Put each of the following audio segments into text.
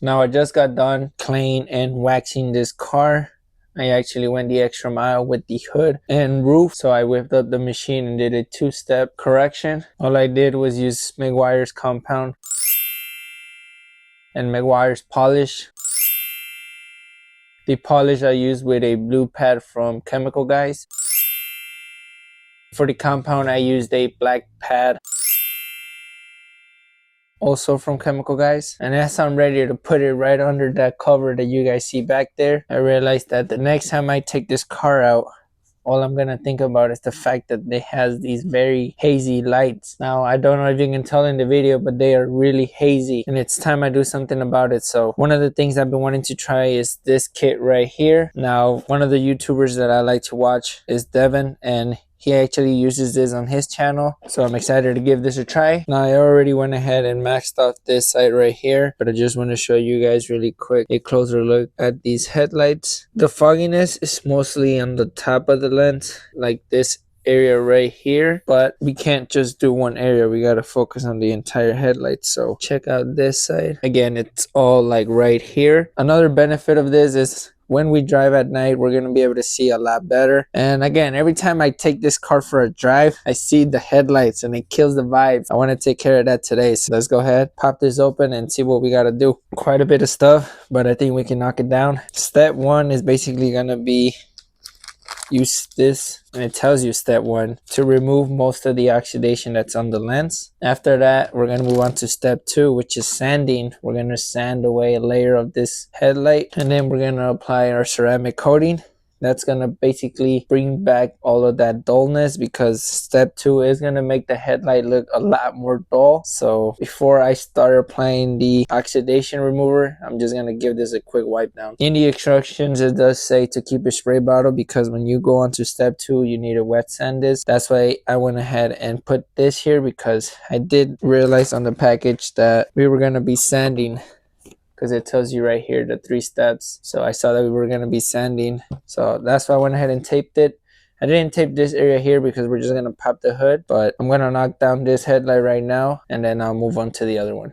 Now I just got done cleaning and waxing this car. I actually went the extra mile with the hood and roof. So I whipped up the machine and did a 2-step correction. All I did was use Meguiar's compound and Meguiar's polish. The polish I used with a blue pad from Chemical Guys. For the compound I used a black pad, also from Chemical Guys. And as I'm ready to put it right under that cover that you guys see back there, I realized that the next time I take this car out, all I'm gonna think about is the fact that it has these very hazy lights. Now, I don't know if you can tell in the video, but they are really hazy and it's time I do something about it. So one of the things I've been wanting to try is this kit right here. Now, one of the YouTubers that I like to watch is Devin, and he actually uses this on his channel, so I'm excited to give this a try. Now I already went ahead and maxed off this side right here, but I just want to show you guys really quick a closer look at these headlights. The fogginess is mostly on the top of the lens, like this area right here, but we can't just do one area, we got to focus on the entire headlight. So check out this side. Again, it's all like right here. Another benefit of this is when we drive at night, we're going to be able to see a lot better. And again, every time I take this car for a drive, I see the headlights and it kills the vibes. I want to take care of that today. So let's go ahead, pop this open and see what we got to do. Quite a bit of stuff, but I think we can knock it down. Step one is basically going to be use this, and it tells you step one, to remove most of the oxidation that's on the lens. After that, we're going to move on to step two, which is sanding. We're going to sand away a layer of this headlight, and then we're going to apply our ceramic coating. That's going to basically bring back all of that dullness, because step two is going to make the headlight look a lot more dull. So before I start applying the oxidation remover, I'm just going to give this a quick wipe down. In the instructions, it does say to keep a spray bottle, because when you go on to step two, you need to wet sand this. That's why I went ahead and put this here, because I did realize on the package that we were going to be sanding, because it tells you right here the 3 steps. So I saw that we were going to be sanding, so that's why I went ahead and taped it. I didn't tape this area here because we're just going to pop the hood, but I'm going to knock down this headlight right now, and then I'll move on to the other one.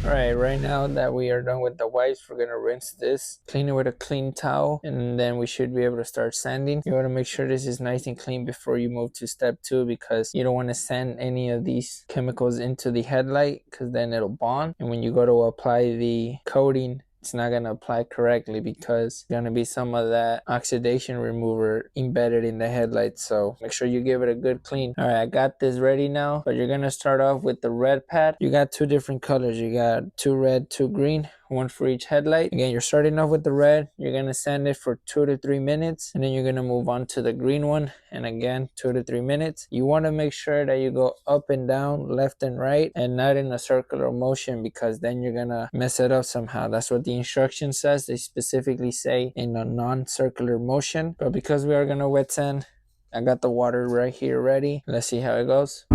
Alright, right now that we are done with the wipes, we're going to rinse this, clean it with a clean towel, and then we should be able to start sanding. You want to make sure this is nice and clean before you move to step two, because you don't want to sand any of these chemicals into the headlight, because then it'll bond. And when you go to apply the coating, it's not going to apply correctly, because there's going to be some of that oxidation remover embedded in the headlight. So make sure you give it a good clean. All right, I got this ready now, but you're going to start off with the red pad. You got 2 different colors. You got 2 red, 2 green, one for each headlight. Again, you're starting off with the red. You're going to sand it for 2 to 3 minutes, and then you're going to move on to the green one, and again 2 to 3 minutes. You want to make sure that you go up and down, left and right, and not in a circular motion, because then you're going to mess it up somehow. That's what the instruction says. They specifically say in a non-circular motion, but because we are going to wet sand, I got the water right here ready. Let's see how it goes.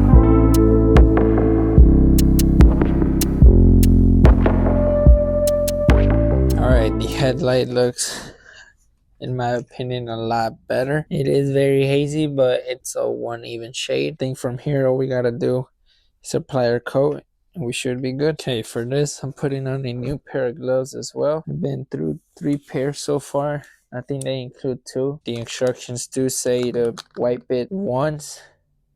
Alright, the headlight looks, in my opinion, a lot better. It is very hazy, but it's a one even shade. I think from here all we gotta do is apply our coat and we should be good. Okay, for this I'm putting on a new pair of gloves as well. I've been through 3 pairs so far. I think they include 2. The instructions do say to wipe it once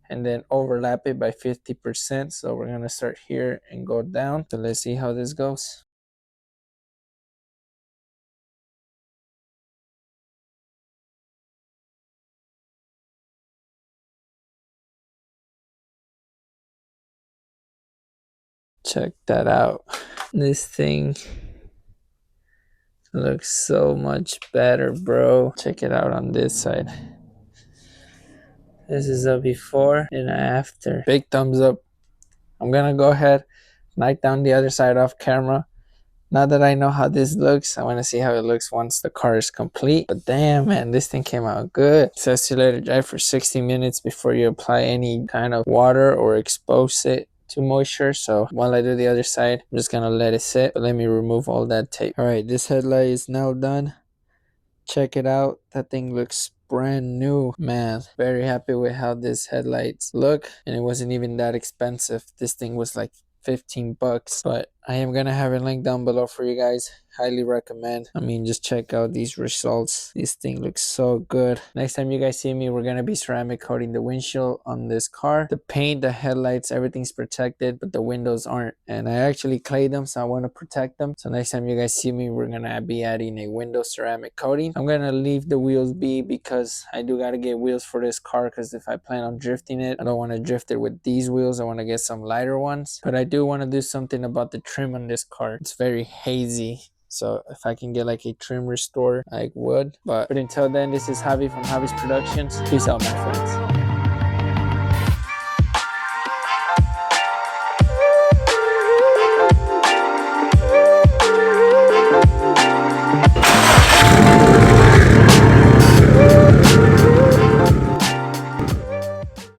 and then overlap it by 50%. So we're gonna start here and go down. So let's see how this goes. Check that out. This thing looks so much better, bro. Check it out on this side. This is a before and a after. Big thumbs up. I'm gonna go ahead, knock down the other side off camera. Now that I know how this looks, I want to see how it looks once the car is complete. But damn, man, this thing came out good. It says to let it dry for 60 minutes before you apply any kind of water or expose it to moisture. So while I do the other side, I'm just gonna let it sit, but let me remove all that tape. All right, this headlight is now done. Check it out. That thing looks brand new. Man, very happy with how this headlights look, and it wasn't even that expensive. This thing was like 15 bucks, but I am gonna have a link down below for you guys. Highly recommend. I mean, just check out these results. This thing looks so good. Next time you guys see me, we're gonna be ceramic coating the windshield on this car. The paint, the headlights, everything's protected, but the windows aren't, and I actually clayed them, so I want to protect them. So next time you guys see me, we're gonna be adding a window ceramic coating. I'm gonna leave the wheels be because I do gotta get wheels for this car, because if I plan on drifting it, I don't want to drift it with these wheels. I want to get some lighter ones, but I do want to do something about the trim on this car. It's very hazy, so if I can get like a trim restore, I would. But until then, this is Javi from Javi's Productions. Peace out, my friends.